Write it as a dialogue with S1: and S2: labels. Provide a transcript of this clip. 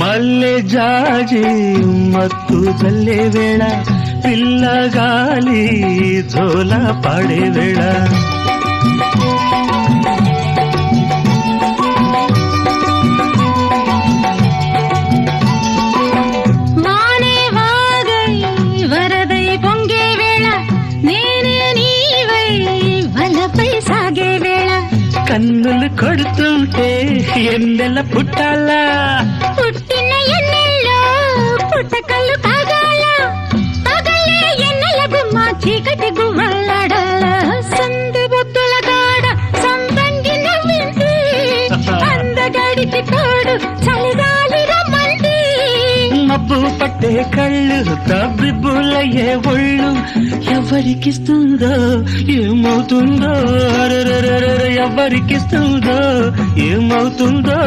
S1: మల్లె జాజి మత్తు జల్లే వేళ పిల్లగాలి జోల పాడే వేళ
S2: వానే వాగై వరదై పొంగే వేళ నేనే నీవై వలపై సాగే వేళ
S1: కన్నులు కొడుతుంటే ఎన్నెల పుట్టాలా
S2: పుట్టిన ఎన్నెల్లో పుట్టకల్లు కాగాల పగలే ఎన్నెల గుమ్మ చీకటి గుమ్మలాడాల సందు బొత్తుల కాడ సంతంగి నవ్వింది అందగాడికి తోడు చలిగాలి రమ్మంది
S1: మబ్బు పట్టే కళ్ళు తబ్బిబ్బులయ్యే ఒళ్ళు ఎవరికిస్తుందో ఏమవుతుందో ఎవరికిస్తుందో ఏమవుతుందో